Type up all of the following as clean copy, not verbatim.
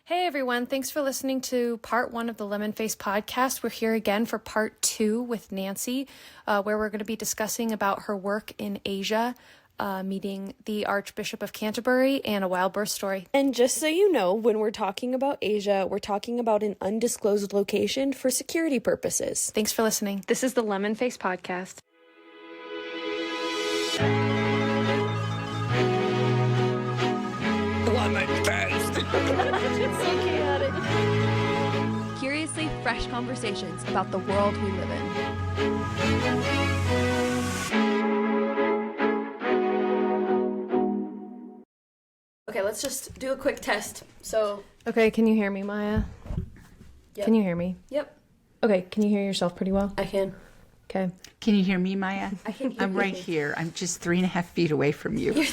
Hey everyone, thanks for listening to part 1 of the Lemon Face podcast. We're here again for part 2 with Nanci, where we're going to be discussing about her work in Asia, meeting the Archbishop of Canterbury, and a wild birth story. And just so you know, when we're talking about Asia, we're talking about an undisclosed location for security purposes. Thanks for listening. This is the Lemon Face podcast. Lemon Face! It's so chaotic. Curiously fresh conversations about the world we live in. Okay, let's just do a quick test. Okay, can you hear me, Maya? Yep. Can you hear me? Yep, Okay, can you hear yourself pretty well? I can. Okay. Can you hear me, Maya? I can hear I'm you. right here. I'm just 3.5 feet away from you.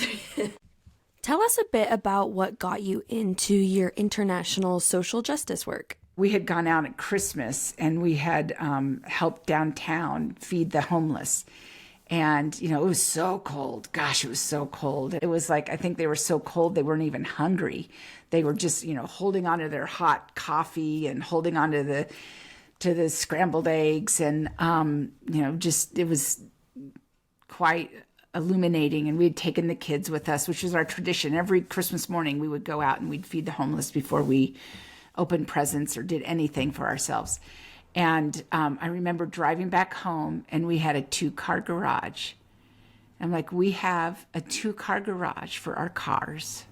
Tell us a bit about what got you into your international social justice work. We had gone out at Christmas and we had helped downtown feed the homeless. And, it was so cold. Gosh, it was so cold. It was like, I think they were so cold they weren't even hungry. They were just, holding on to their hot coffee and holding on to the scrambled eggs. And, it was quite illuminating. And we had taken the kids with us, which was our tradition. Every Christmas morning we would go out and we'd feed the homeless before we opened presents or did anything for ourselves. And I remember driving back home and we had a 2-car garage. I'm like, we have a 2-car garage for our cars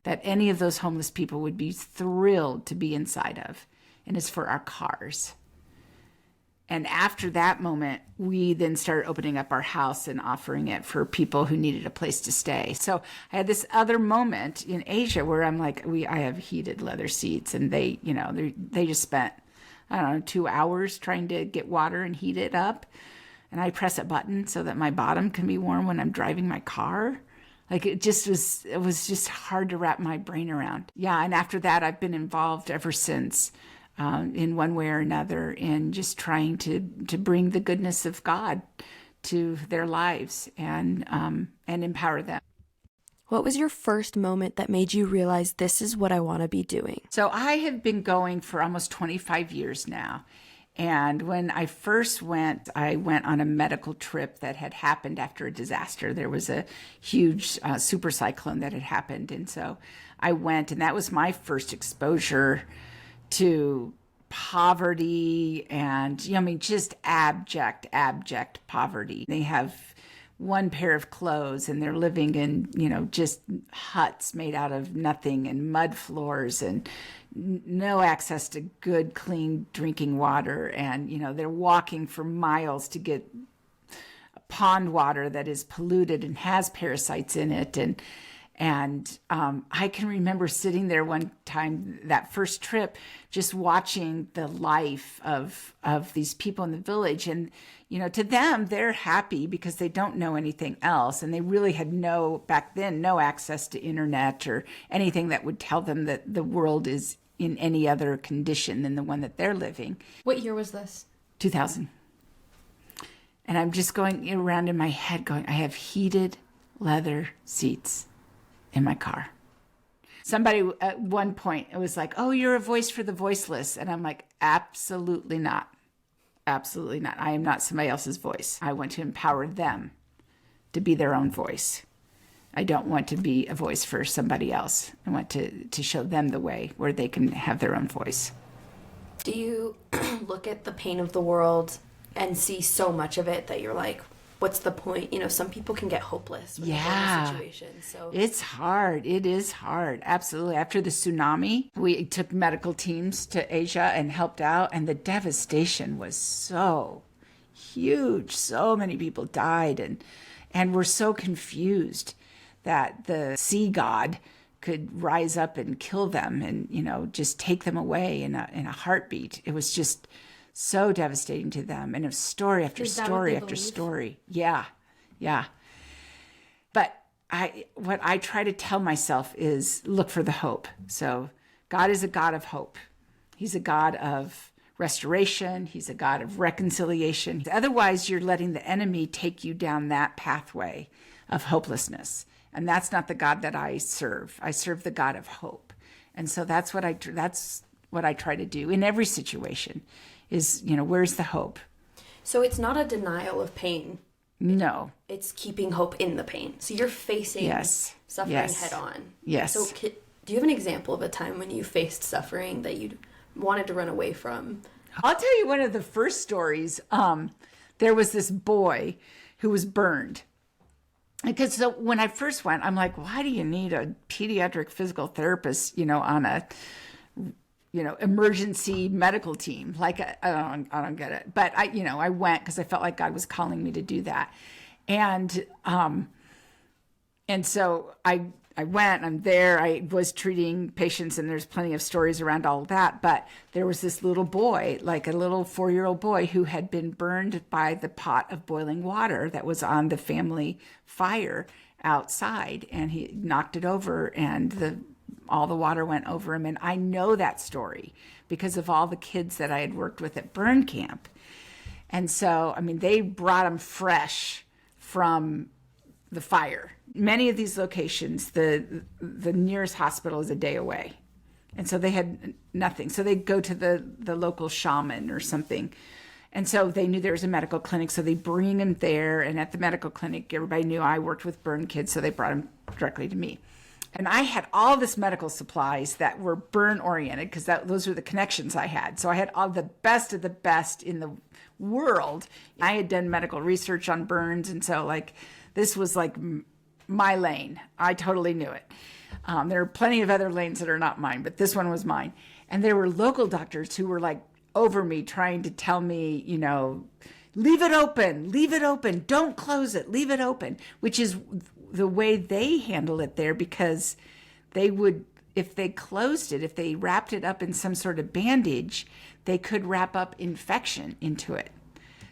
that any of those homeless people would be thrilled to be inside of. And it's for our cars. And after that moment, we then started opening up our house and offering it for people who needed a place to stay. So I had this other moment in Asia where I'm like, I have heated leather seats, and they just spent, 2 hours trying to get water and heat it up. And I press a button so that my bottom can be warm when I'm driving my car. Like it was just hard to wrap my brain around. Yeah. And after that, I've been involved ever since. In one way or another, in just trying to bring the goodness of God to their lives and empower them. What was your first moment that made you realize this is what I want to be doing? So I have been going for almost 25 years now. And when I first went, I went on a medical trip that had happened after a disaster. There was a huge super cyclone that had happened. And so I went, and that was my first exposure to poverty and, just abject poverty. They have one pair of clothes and they're living in, just huts made out of nothing and mud floors and no access to good, clean drinking water. And, they're walking for miles to get pond water that is polluted and has parasites in it. And I can remember sitting there one time, that first trip, just watching the life of these people in the village. And, to them, they're happy because they don't know anything else. And they really had back then, no access to internet or anything that would tell them that the world is in any other condition than the one that they're living. What year was this? 2000. And I'm just going around in my head going, I have heated leather seats in my car. Somebody at one point, it was like, oh, you're a voice for the voiceless. And I'm like, absolutely not. Absolutely not. I am not somebody else's voice. I want to empower them to be their own voice. I don't want to be a voice for somebody else. I want to show them the way where they can have their own voice. Do you look at the pain of the world and see so much of it that you're like, what's the point? Some people can get hopeless when they're in a situation. So it's hard. It is hard. Absolutely. After the tsunami, we took medical teams to Asia and helped out. And the devastation was so huge. So many people died and were so confused that the sea god could rise up and kill them and, just take them away in a heartbeat. It was just so devastating to them. And it was story after story after story. Yeah. But what I try to tell myself is look for the hope. So God is a God of hope. He's a God of restoration. He's a God of reconciliation. Otherwise, you're letting the enemy take you down that pathway of hopelessness. And that's not the God that I serve. I serve the God of hope. And so that's what I try to do in every situation is, where's the hope? So it's not a denial of pain. No. It's keeping hope in the pain. So you're facing suffering head on. Yes. So do you have an example of a time when you faced suffering that you wanted to run away from? I'll tell you one of the first stories. There was this boy who was burned. Because so when I first went, I'm like, why do you need a pediatric physical therapist, on a, emergency medical team? Like, I don't get it. But I went because I felt like God was calling me to do that. And so I went, I'm there, I was treating patients, and there's plenty of stories around all of that. But there was this little boy, like a little 4-year-old boy, who had been burned by the pot of boiling water that was on the family fire outside. And he knocked it over, and all the water went over him. And I know that story because of all the kids that I had worked with at burn camp. And so, they brought him fresh from the fire. Many of these locations, the nearest hospital is a day away. And so they had nothing. So they'd go to the local shaman or something. And so they knew there was a medical clinic. So they bring him there. And at the medical clinic, everybody knew I worked with burn kids. So they brought him directly to me. And I had all this medical supplies that were burn oriented because those were the connections I had. So I had all the best of the best in the world. I had done medical research on burns. And so this was like my lane. I totally knew it. There are plenty of other lanes that are not mine, but this one was mine. And there were local doctors who were over me trying to tell me, leave it open, don't close it, leave it open, which is the way they handle it there, because they would, if they closed it, if they wrapped it up in some sort of bandage, they could wrap up infection into it.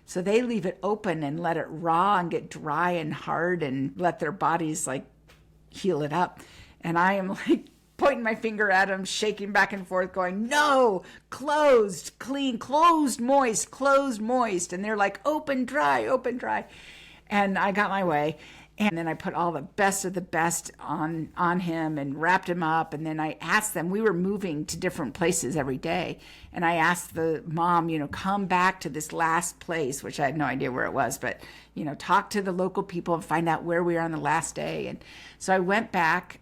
So they leave it open and let it raw and get dry and hard and let their bodies heal it up. And I am pointing my finger at them, shaking back and forth, going, no, closed, clean, closed, moist, closed, moist. And they're like, open, dry, open, dry. And I got my way. And then I put all the best of the best on him and wrapped him up. And then I asked them, we were moving to different places every day. And I asked the mom, come back to this last place, which I had no idea where it was, but, talk to the local people and find out where we are on the last day. And so I went back,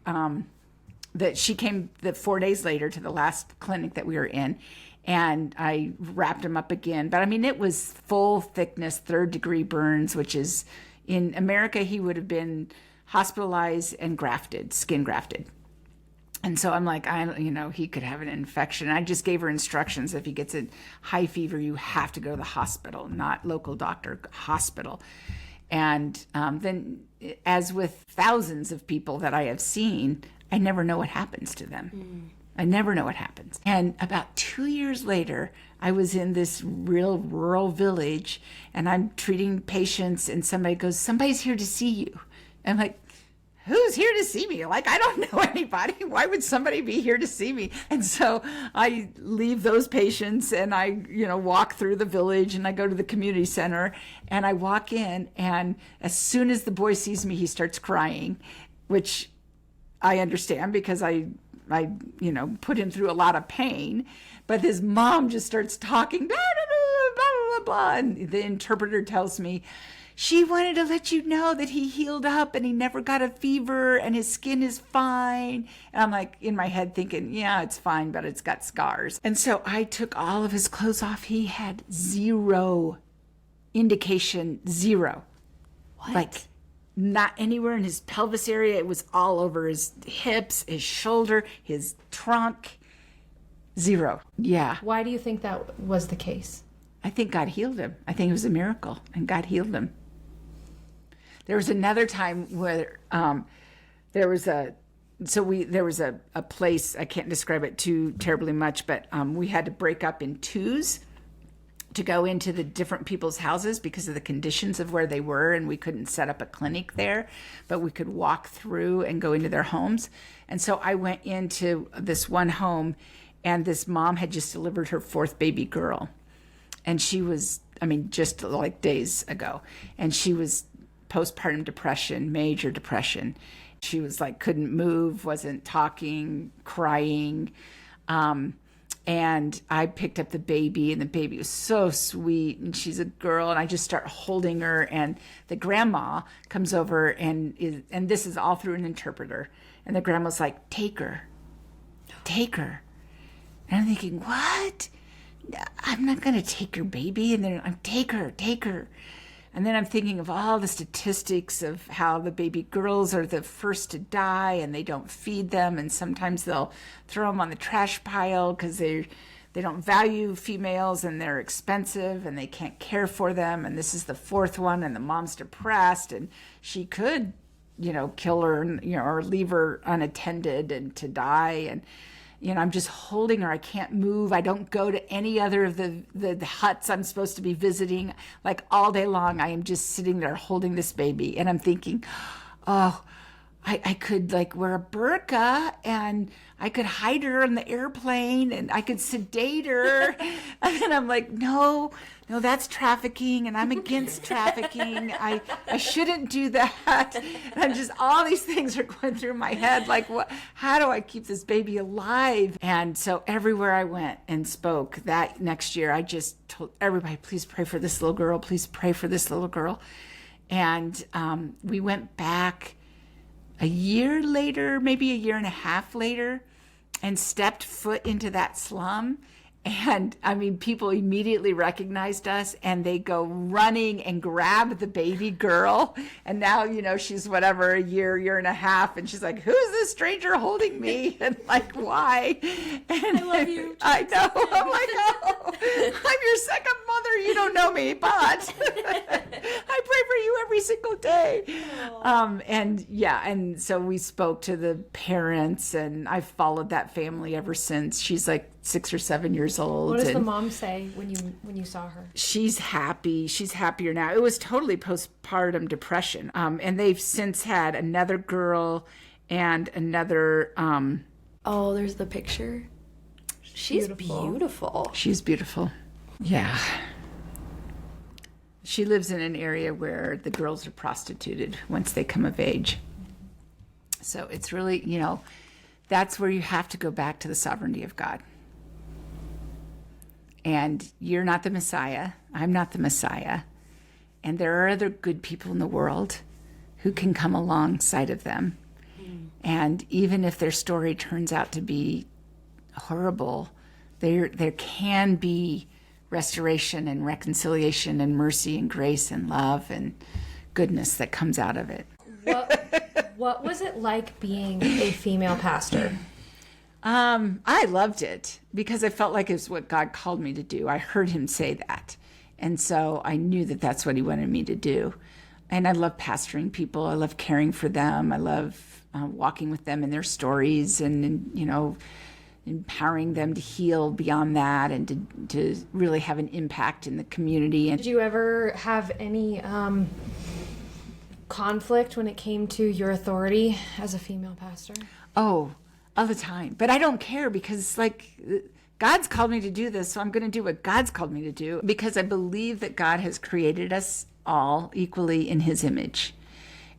she came 4 days later to the last clinic that we were in. And I wrapped him up again. But it was full thickness, 3rd-degree burns, which is, in America, he would have been hospitalized and grafted, skin grafted. And so I'm like, he could have an infection. I just gave her instructions. If he gets a high fever, you have to go to the hospital, not local doctor, hospital. And then, as with thousands of people that I have seen, I never know what happens to them. I never know what happens. And about 2 years later, I was in this real rural village, and I'm treating patients, and somebody goes, somebody's here to see you. I'm like, who's here to see me? I don't know anybody. Why would somebody be here to see me? And so I leave those patients, and I, walk through the village, and I go to the community center, and I walk in, and as soon as the boy sees me, he starts crying, which I understand because I put him through a lot of pain, but his mom just starts talking, blah, blah, blah, blah, blah, blah. And the interpreter tells me, she wanted to let you know that he healed up and he never got a fever and his skin is fine. And I'm in my head thinking, yeah, it's fine, but it's got scars. And so I took all of his clothes off. He had zero indication, zero. What? Not anywhere in his pelvis area. It was all over his hips, his shoulder, his trunk. Zero. Yeah. Why do you think that was the case? I think God healed him. I think it was a miracle, and God healed him. There was another time where there was a place, I can't describe it too terribly much, but we had to break up in twos to go into the different people's houses because of the conditions of where they were, and we couldn't set up a clinic there, but we could walk through and go into their homes. And so I went into this one home, and this mom had just delivered her 4th baby girl. And she was, just days ago. And she was postpartum depression, major depression. She was like, couldn't move, wasn't talking, crying. And I picked up the baby, and the baby was so sweet, and she's a girl, and I just start holding her, and the grandma comes over, and this is all through an interpreter, and the grandma's like, take her. And I'm thinking, what? I'm not going to take your baby. And then I'm, take her. And then I'm thinking of all the statistics of how the baby girls are the first to die, and they don't feed them, and sometimes they'll throw them on the trash pile because they don't value females, and they're expensive, and they can't care for them. And this is the fourth one, and the mom's depressed, and she could, kill her, or leave her unattended and to die. And I'm just holding her. I can't move. I don't go to any other of the huts I'm supposed to be visiting. Like all day long, I am just sitting there holding this baby. And I'm thinking, oh, I could like wear a burqa, and I could hide her on the airplane, and I could sedate her. And then I'm like, no, that's trafficking, and I'm against trafficking. I shouldn't do that. And just all these things are going through my head. Like, how do I keep this baby alive? And so everywhere I went and spoke that next year, I just told everybody, please pray for this little girl. Please pray for this little girl. And we went back a year later, maybe a year and a half later, and stepped foot into that slum. And I mean, people immediately recognized us, and they go running and grab the baby girl. And now, she's whatever, a year and a half. And she's like, who's this stranger holding me? And like, why? And I love you. I know. I'm like, oh, I'm your second mother. You don't know me, but I pray for you every single day. And so we spoke to the parents, and I've followed that family ever since. She's like 6 or 7 years old. What does the mom say when you saw her? She's happy. She's happier now. It was totally postpartum depression. And they've since had another girl and another. Oh, there's the picture. She's beautiful. She's beautiful. Yeah. She lives in an area where the girls are prostituted once they come of age. So it's really, that's where you have to go back to the sovereignty of God. And you're not the Messiah. I'm not the Messiah. And there are other good people in the world who can come alongside of them. And even if their story turns out to be horrible, there can be restoration and reconciliation and mercy and grace and love and goodness that comes out of it. What was it like being a female pastor? I loved it because I felt like it was what God called me to do. I heard him say that. And so I knew that that's what he wanted me to do. And I love pastoring people. I love caring for them. I love walking with them in their stories and empowering them to heal beyond that and to really have an impact in the community. And did you ever have any conflict when it came to your authority as a female pastor? Oh, all the time. But I don't care because God's called me to do this, so I'm going to do what God's called me to do because I believe that God has created us all equally in his image.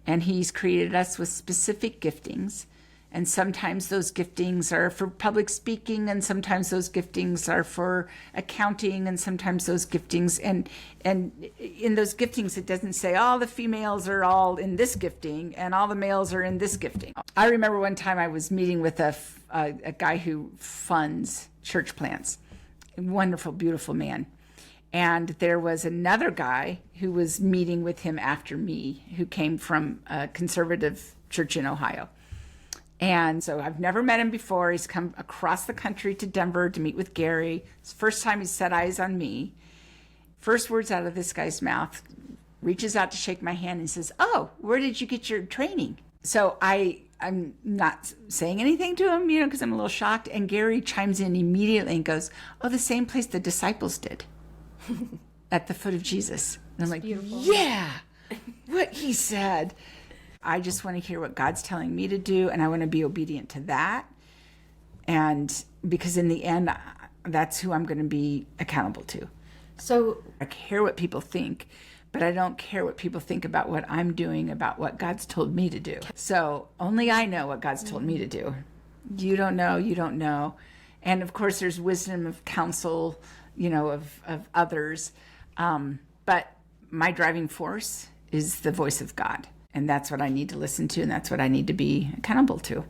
And he's created us with specific giftings. And sometimes those giftings are for public speaking, and sometimes those giftings are for accounting, and sometimes those giftings, and in those giftings, it doesn't say all the females are all in this gifting and all the males are in this gifting. I remember one time I was meeting with a guy who funds church plants, a wonderful, beautiful man. And there was another guy who was meeting with him after me, who came from a conservative church in Ohio. And so I've never met him before. He's come across the country to Denver to meet with Gary. It's the first time he set eyes on me. First words out of this guy's mouth, reaches out to shake my hand and says, "Oh, where did you get your training?" So I'm not saying anything to him, because I'm a little shocked. And Gary chimes in immediately and goes, "Oh, the same place the disciples did at the foot of Jesus." And I'm like, yeah, what he said. I just want to hear what God's telling me to do, and I want to be obedient to that. And because in the end, that's who I'm going to be accountable to. So I care what people think, but I don't care what people think about what I'm doing, about what God's told me to do. So only I know what God's told me to do. You don't know. And of course there's wisdom of counsel, of others. But my driving force is the voice of God. And that's what I need to listen to, and that's what I need to be accountable to.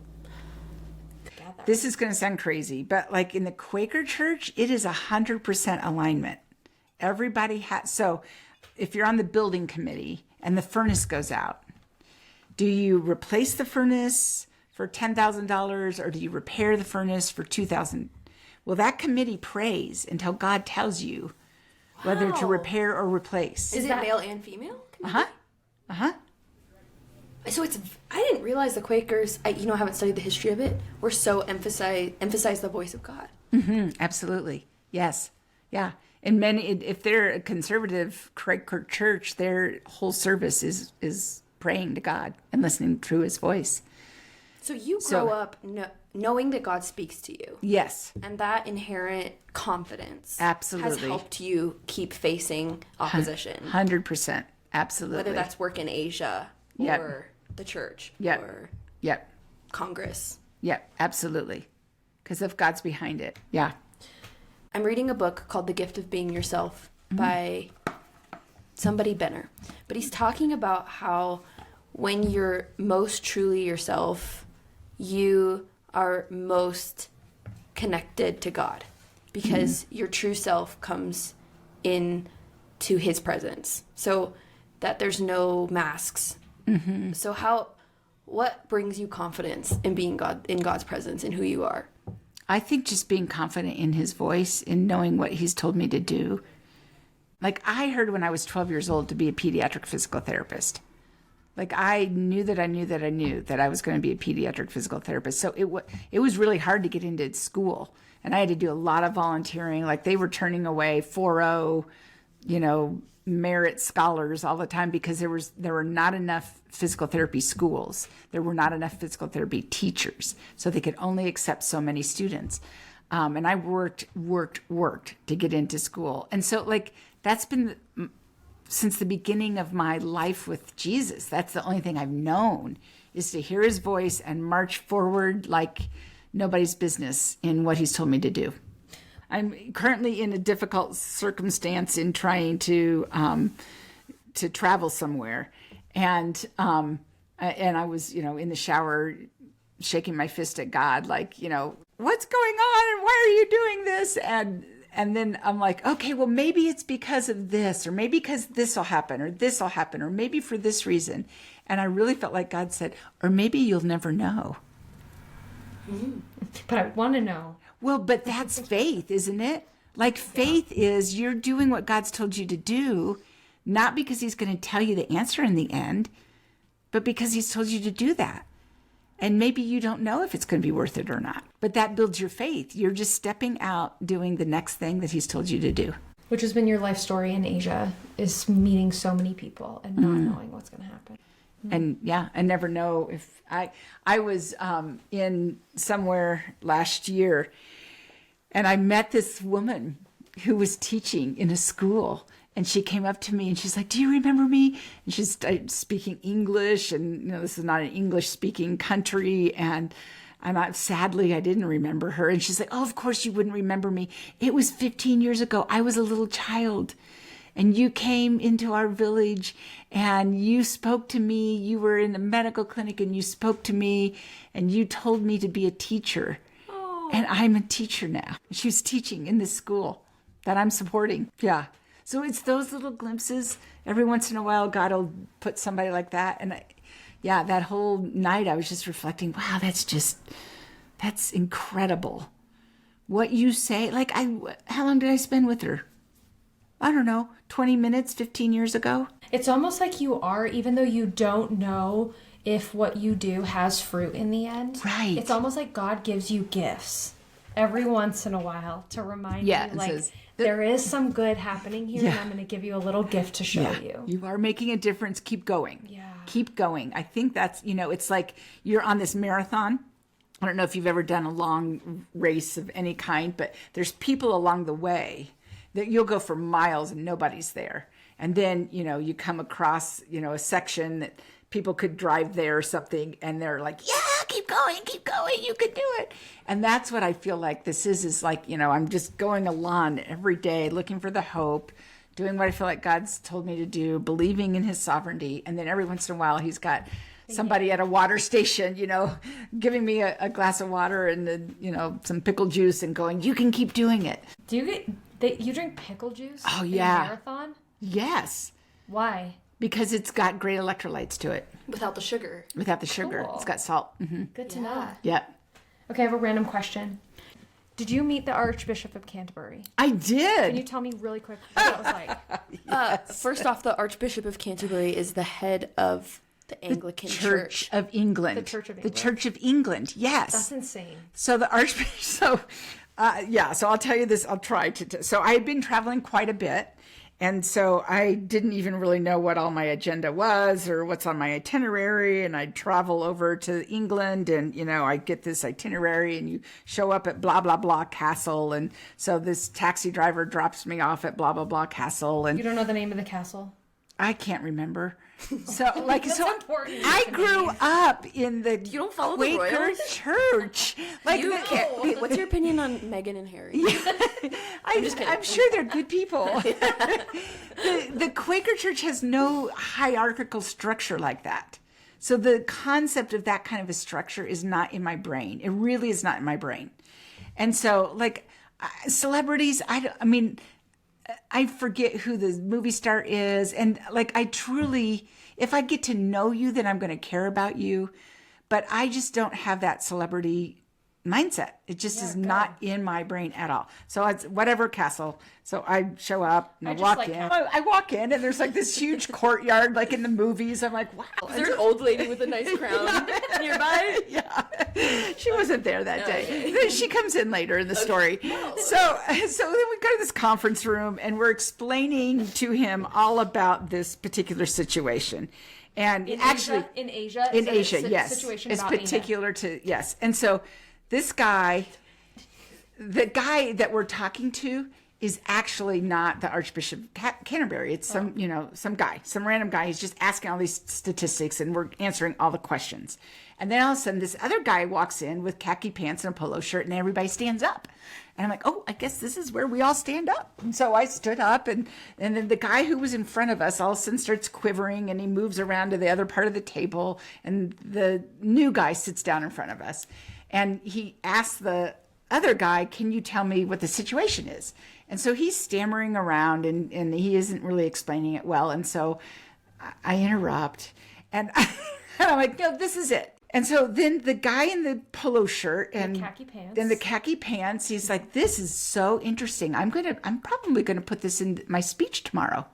This is going to sound crazy, but like in the Quaker church, it is 100% alignment. Everybody has, so if you're on the building committee and the furnace goes out, do you replace the furnace for $10,000 or do you repair the furnace for $2,000? Well, that committee prays until God tells you whether to repair or replace. Is it male and female? Uh-huh. So I didn't realize the Quakers, I haven't studied the history of it, were so emphasize the voice of God. Mm-hmm, absolutely. Yes. Yeah. And many, if they're a conservative Quaker church, their whole service is praying to God and listening to his voice. So you grow up knowing that God speaks to you. Yes. And that inherent confidence absolutely has helped you keep facing opposition. 100%. Absolutely. Whether that's work in Asia or the church or Congress. Yep, absolutely. Because if God's behind it. Yeah. I'm reading a book called The Gift of Being Yourself by somebody Benner. But he's talking about how when you're most truly yourself, you are most connected to God. Because your true self comes in to his presence. So that there's no masks. So what brings you confidence in being in God's presence and who you are? I think just being confident in his voice, in knowing what he's told me to do. Like I heard when I was 12 years old to be a pediatric physical therapist. Like I knew that I was going to be a pediatric physical therapist. So it was really hard to get into school. And I had to do a lot of volunteering. Like they were turning away 4.0, merit scholars all the time because there were not enough physical therapy schools. There were not enough physical therapy teachers. So they could only accept so many students. And I worked to get into school. And so like that's been since the beginning of my life with Jesus. That's the only thing I've known is to hear his voice and march forward like nobody's business in what he's told me to do. I'm currently in a difficult circumstance in trying to travel somewhere, and I was in the shower shaking my fist at God like what's going on and why are you doing this and then I'm like, okay, well maybe it's because of this, or maybe because this will happen, or maybe for this reason, and I really felt like God said, or maybe you'll never know. But I want to know. Well, but that's faith, isn't it? Like faith is you're doing what God's told you to do, not because he's going to tell you the answer in the end, but because he's told you to do that. And maybe you don't know if it's going to be worth it or not, but that builds your faith. You're just stepping out, doing the next thing that he's told you to do. Which has been your life story in Asia, is meeting so many people and not knowing what's going to happen. And I never know if I was in somewhere last year and I met this woman who was teaching in a school, and she came up to me and she's like, do you remember me? And she's speaking English, and this is not an English speaking country, and sadly I didn't remember her. And she's like, oh, of course you wouldn't remember me. It was 15 years ago. I was a little child. And you came into our village and you spoke to me. You were in a medical clinic and you spoke to me and you told me to be a teacher. Oh. And I'm a teacher now. She was teaching in this school that I'm supporting. Yeah. So it's those little glimpses. Every once in a while, God will put somebody like that. And that whole night I was just reflecting, wow, that's incredible. What you say, how long did I spend with her? I don't know, 20 minutes, 15 years ago. It's almost like you are, even though you don't know if what you do has fruit in the end. Right. It's almost like God gives you gifts every once in a while to remind you, there is some good happening here, and I'm going to give you a little gift to show you. You are making a difference. Keep going. Yeah. Keep going. I think that's, it's like you're on this marathon. I don't know if you've ever done a long race of any kind, but there's people along the way that you'll go for miles and nobody's there. And then, you come across, a section that people could drive there or something, and they're like, yeah, keep going, you can do it. And that's what I feel like this is like, I'm just going along every day looking for the hope, doing what I feel like God's told me to do, believing in his sovereignty. And then every once in a while he's got somebody at a water station, giving me a glass of water and some pickle juice and going, you can keep doing it. Do you drink pickle juice? Oh, in yeah. a marathon? Yes. Why? Because it's got great electrolytes to it. Without the sugar. Cool. It's got salt. Mm-hmm. Good to know. Yeah. Okay, I have a random question. Did you meet the Archbishop of Canterbury? I did. Can you tell me really quick what that was like? First off, the Archbishop of Canterbury is the head of the Anglican Church of England. The Church of England. The Church of England, yes. That's insane. So the Archbishop, so I'll tell you this, I'll try to. So I had been traveling quite a bit. And so I didn't even really know what all my agenda was or what's on my itinerary. And I'd travel over to England and, I get this itinerary and you show up at blah, blah, blah castle. And so this taxi driver drops me off at blah, blah, blah castle. And You don't know the name of the castle? I can't remember. So That's important I to grew me. up in the You don't follow the Quaker royals? church. Like Wait, what's your opinion on Meghan and Harry? I'm sure they're good people. The Quaker Church has no hierarchical structure like that. So the concept of that kind of a structure is not in my brain. It really is not in my brain. And so, celebrities, I forget who the movie star is. And I truly, if I get to know you, then I'm going to care about you. But I just don't have that celebrity mindset. It just is not in my brain at all. So it's whatever castle. So I show up and I walk in. I walk in and there's this huge courtyard like in the movies. I'm like, wow. Is there an old lady with a nice crown nearby? Yeah. She wasn't there that day. She comes in later in the story. So then we go to this conference room and we're explaining to him all about this particular situation. And In Asia, yes. Situation it's particular to, yes. And so this guy, the guy that we're talking to is actually not the Archbishop of Canterbury. It's some random guy. He's just asking all these statistics and we're answering all the questions. And then all of a sudden this other guy walks in with khaki pants and a polo shirt and everybody stands up. And I'm like, oh, I guess this is where we all stand up. And so I stood up and then the guy who was in front of us all of a sudden starts quivering and he moves around to the other part of the table and the new guy sits down in front of us. And he asked the other guy, can you tell me what the situation is? And so he's stammering around and he isn't really explaining it well. And so I interrupt and I'm like, no, this is it. And so then the guy in the polo shirt and the khaki pants, he's like, this is so interesting. I'm probably going to put this in my speech tomorrow.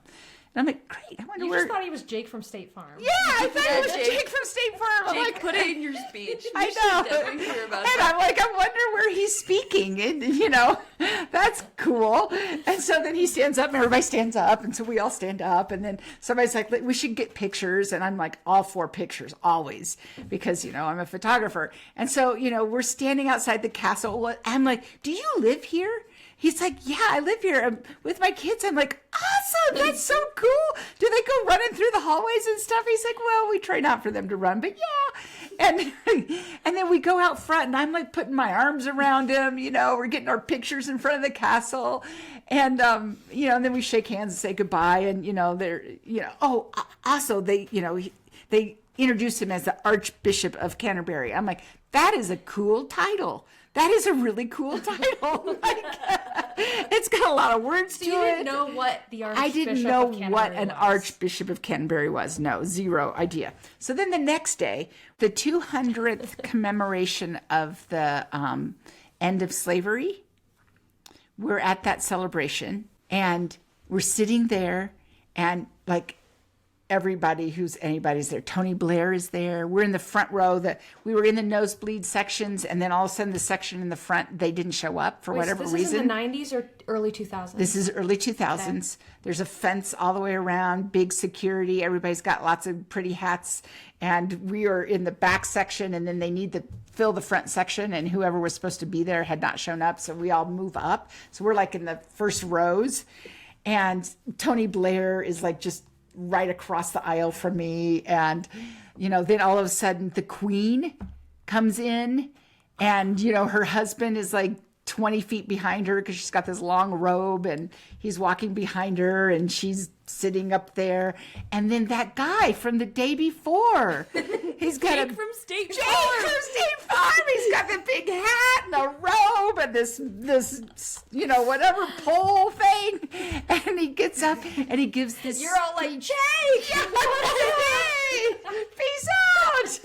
And I'm like, great. I wonder You where. just thought he was Jake from State Farm. Yeah, I thought it was Jake from State Farm. I'm Jake, like, put it in your speech. I know. Definitely hear about And that. I'm like, I wonder where he's speaking. And, that's cool. And so then he stands up and everybody stands up. And so we all stand up. And then somebody's like, we should get pictures. And I'm like, all for pictures, always. Because, I'm a photographer. And so, we're standing outside the castle. I'm like, do you live here? He's like, yeah, I live here with my kids. I'm like, awesome. That's so cool. Do they go running through the hallways and stuff? He's like, well, we try not for them to run, but yeah. And then we go out front and I'm like putting my arms around him, we're getting our pictures in front of the castle. And, and then we shake hands and say goodbye. And, they're, also they introduced him as the Archbishop of Canterbury. I'm like, that is a cool title. That is a really cool title. It's got a lot of words to it. You didn't know what the Archbishop I didn't know of Canterbury what an was. Archbishop of Canterbury was. No, zero idea. So then the next day, the 200th commemoration of the end of slavery, we're at that celebration and we're sitting there and anybody's there. Tony Blair is there. We're in the front row. We were in the nosebleed sections, and then all of a sudden the section in the front, they didn't show up for whatever this reason. Is in the 90s or early 2000s? This is early 2000s. Okay. There's a fence all the way around, big security. Everybody's got lots of pretty hats, and we are in the back section, and then they need to fill the front section, and whoever was supposed to be there had not shown up, so we all move up. So we're in the first rows. And Tony Blair is like just right across the aisle from me. And, then all of a sudden the Queen comes in, and, her husband is like 20 feet behind her because she's got this long robe, and he's walking behind her, and she's sitting up there. And then that guy from the day before, he's got Jake from State Jake Farm. from State Farm. He's got the big hat and the robe and this whatever pole thing. And he gets up and he gives this. You're all like, Jake! Hey, peace out.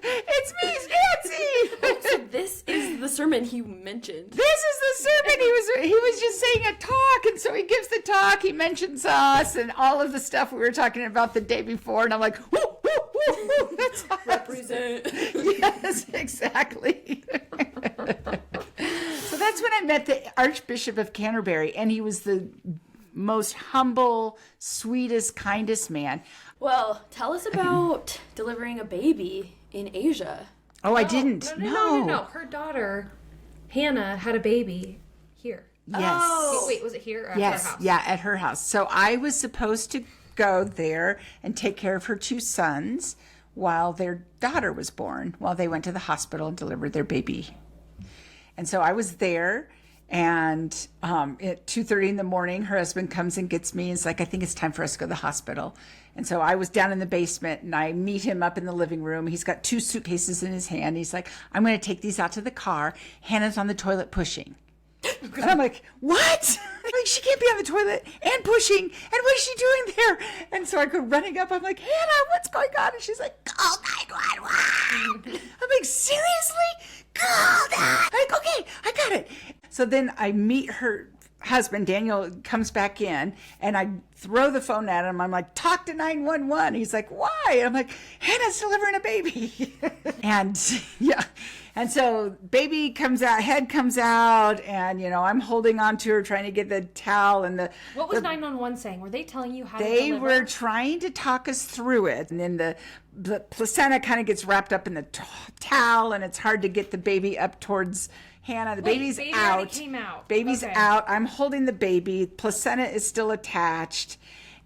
It's me, Nanci. So this is the sermon he mentioned. This is the sermon. He was just saying a talk, and so he gives the talk. He mentions us and all of the stuff we were talking about the day before, and I'm like, woo, woo, woo, woo. That's us. Represent. Yes, exactly. So that's when I met the Archbishop of Canterbury, and he was the most humble, sweetest, kindest man. Well, tell us about delivering a baby in Asia. Oh, I didn't. No. Her daughter, Hannah, had a baby here. Yes. Oh. Wait, was it here or at her Yes, house? yeah, at her house. So I was supposed to go there and take care of her two sons while their daughter was born, while they went to the hospital and delivered their baby. And so I was there, and at 2:30 in the morning, her husband comes and gets me. And it's like, I think it's time for us to go to the hospital. And so I was down in the basement, and I meet him up in the living room. He's got two suitcases in his hand. He's like, I'm going to take these out to the car. Hannah's on the toilet pushing. And I'm like, what? Like, she can't be on the toilet and pushing. And what is she doing there? And so I go running up. I'm like, Hannah, what's going on? And she's like, call 911. I'm like, seriously? Call that. I'm like, okay, I got it. So then I meet her husband. Daniel comes back in, and I throw the phone at him. I'm like, talk to 911. He's like, why? And I'm like, Hannah's delivering a baby. And yeah. And so baby comes out, head comes out, and, I'm holding on to her, trying to get the towel and the... What was 911 saying? Were they telling you how to They deliver? were trying to talk us through it. And then the placenta kind of gets wrapped up in the towel, and it's hard to get the baby up towards Hannah. The baby's baby out. already came out. Baby's Okay. out. I'm holding the baby. Placenta is still attached.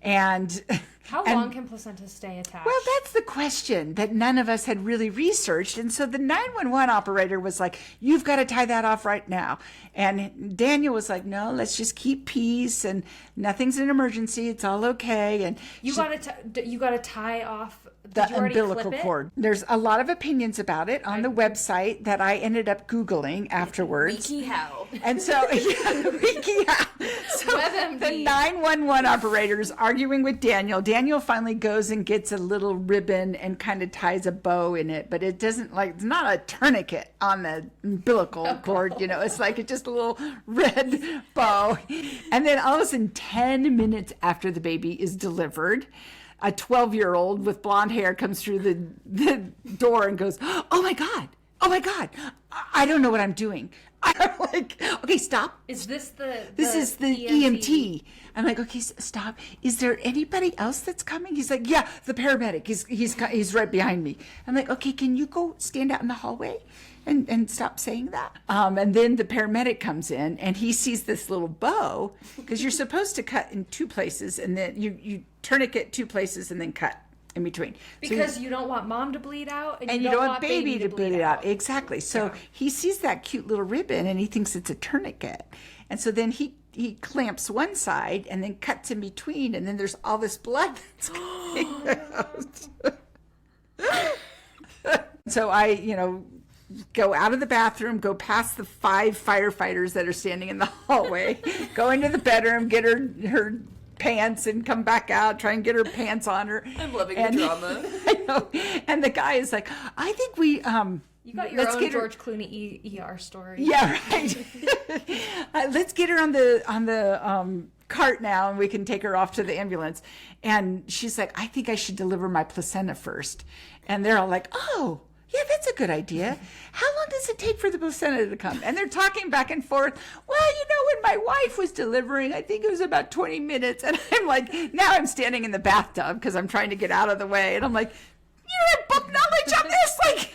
And... How long can placenta stay attached? Well, that's the question that none of us had really researched. And so the 911 operator was like, you've got to tie that off right now. And Daniel was like, no, let's just keep peace, and nothing's an emergency. It's all okay. And you got to tie off the did you already umbilical clip it? cord. There's a lot of opinions about it on the website that I ended up Googling afterwards. WikiHow. And so, so WebMD. the 911 operator's arguing with Daniel. Daniel finally goes and gets a little ribbon and kind of ties a bow in it, but it doesn't it's not a tourniquet on the umbilical cord, it's like just a little red bow. And then all of a sudden, 10 minutes after the baby is delivered, a 12-year-old with blonde hair comes through the door and goes, oh my God, I don't know what I'm doing. I'm like, okay, stop. Is this This is the EMT. I'm like, okay, stop. Is there anybody else that's coming? He's like, yeah, the paramedic. He's right behind me. I'm like, okay, can you go stand out in the hallway and stop saying that? And then the paramedic comes in, and he sees this little bow, because you're supposed to cut in two places, and then you tourniquet two places and then cut in between. Because you don't want mom to bleed out, and you don't want baby to bleed out. Exactly. So he sees that cute little ribbon, and he thinks it's a tourniquet. And so then he clamps one side and then cuts in between, and then there's all this blood that's coming out. So I, go out of the bathroom, go past the 5 firefighters that are standing in the hallway, go into the bedroom, get her pants, and come back out, try and get her pants on her. I'm loving the drama. I know. And the guy is like, I think we you got your own George Clooney ER story. Yeah, right. Let's get her on the cart now, and we can take her off to the ambulance. And she's like, I think I should deliver my placenta first. And they're all like, oh, yeah, that's a good idea. How long does it take for the placenta to come? And they're talking back and forth. Well, when my wife was delivering, I think it was about 20 minutes. And I'm like, now I'm standing in the bathtub because I'm trying to get out of the way. And I'm like, you have book knowledge on this? Like,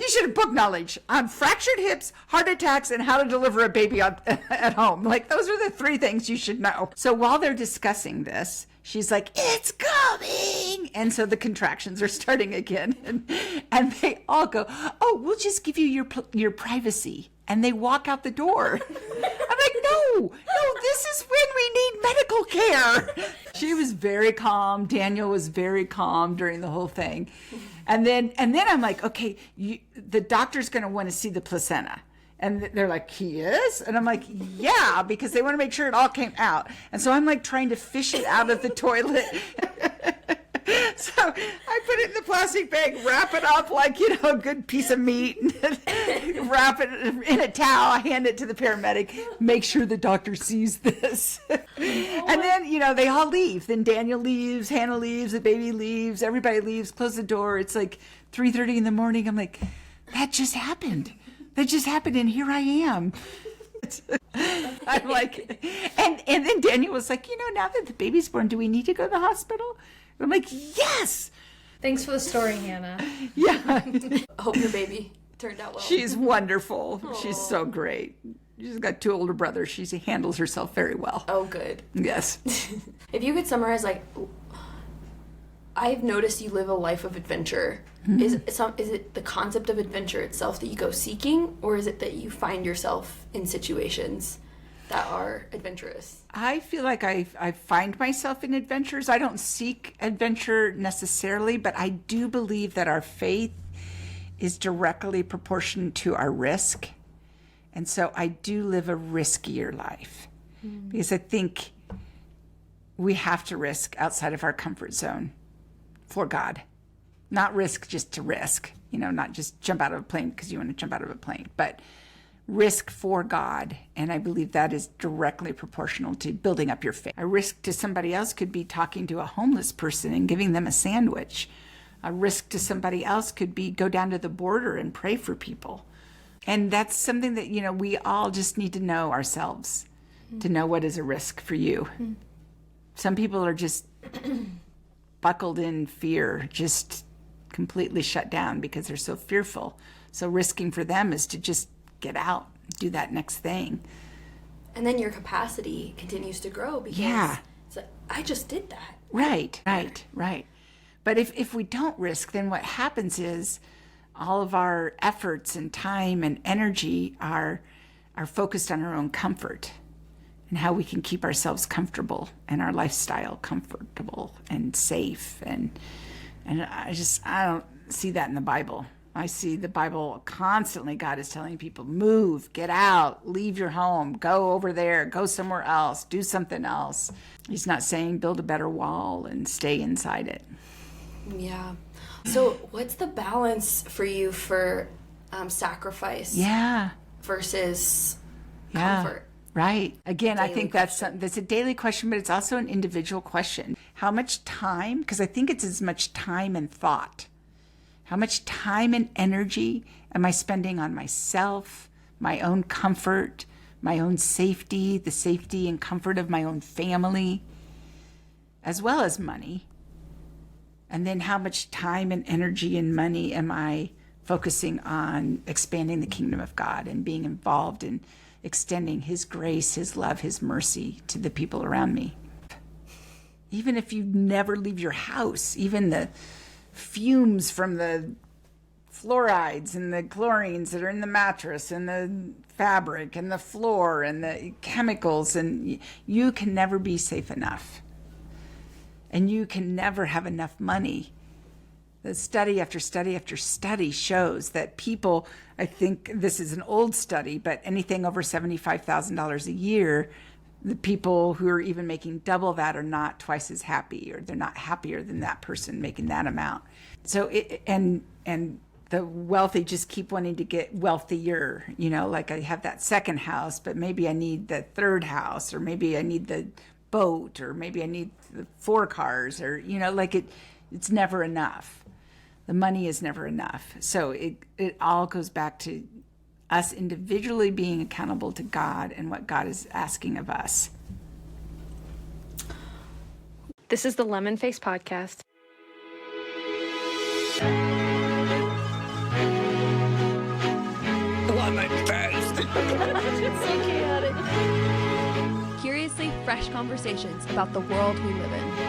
you should have book knowledge on fractured hips, heart attacks, and how to deliver a baby at home. Like, those are the 3 things you should know. So while they're discussing this, she's like, it's coming. And so the contractions are starting again. And they all go, oh, we'll just give you your privacy. And they walk out the door. I'm like, no, this is when we need medical care. She was very calm. Daniel was very calm during the whole thing. And then I'm like, okay, the doctor's going to want to see the placenta. And they're like, he is? And I'm like, yeah, because they want to make sure it all came out. And so I'm like trying to fish it out of the toilet. So I put it in the plastic bag, wrap it up like, a good piece of meat, wrap it in a towel, hand it to the paramedic, make sure the doctor sees this. And then, they all leave. Then Daniel leaves, Hannah leaves, the baby leaves, everybody leaves, close the door. It's like 3:30 in the morning. I'm like, that just happened. And here I am. I'm like, and then Daniel was like, now that the baby's born, do we need to go to the hospital? I'm like, yes. Thanks for the story, Hannah. Yeah. Hope your baby turned out well. She's wonderful. Aww. She's so great. She's got 2 older brothers. She handles herself very well. Oh, good. Yes. If you could summarize, I've noticed you live a life of adventure. Mm-hmm. Is it the concept of adventure itself that you go seeking, or is it that you find yourself in situations that are adventurous? I feel like I find myself in adventures. I don't seek adventure necessarily, but I do believe that our faith is directly proportional to our risk. And so I do live a riskier life because I think we have to risk outside of our comfort zone for God. Not risk just to risk, not just jump out of a plane because you want to jump out of a plane, but risk for God. And I believe that is directly proportional to building up your faith. A risk to somebody else could be talking to a homeless person and giving them a sandwich. A risk to somebody else could be go down to the border and pray for people. And that's something that, we all just need to know ourselves to know what is a risk for you. Some people are just buckled in fear, just completely shut down because they're so fearful. So risking for them is to just get out, do that next thing. And then your capacity continues to grow because it's like, I just did that. Right. But if we don't risk, then what happens is all of our efforts and time and energy are focused on our own comfort and how we can keep ourselves comfortable and our lifestyle comfortable and safe. And I don't see that in the Bible. I see the Bible constantly, God is telling people, move, get out, leave your home, go over there, go somewhere else, do something else. He's not saying build a better wall and stay inside it. Yeah. So what's the balance for you for sacrifice versus comfort? Right. Again, Daily I think that's a daily question, but it's also an individual question. How much time, because I think it's as much time and thought. How much time and energy am I spending on myself, my own comfort, my own safety, the safety and comfort of my own family, as well as money? And then how much time and energy and money am I focusing on expanding the kingdom of God and being involved in extending His grace, His love, His mercy to the people around me? Even if you never leave your house, even the fumes from the fluorides and the chlorines that are in the mattress and the fabric and the floor and the chemicals, and you can never be safe enough. And you can never have enough money. The study after study after study shows that people, I think this is an old study, but anything over $75,000 a year, the people who are even making double that are not twice as happy, or they're not happier than that person making that amount. So and the wealthy just keep wanting to get wealthier, like I have that second house, but maybe I need the third house, or maybe I need the boat, or maybe I need the 4 cars, or, it's never enough. The money is never enough. So it all goes back to us individually being accountable to God and what God is asking of us. This is the Lemon Face Podcast. It's so chaotic. Curiously fresh conversations about the world we live in.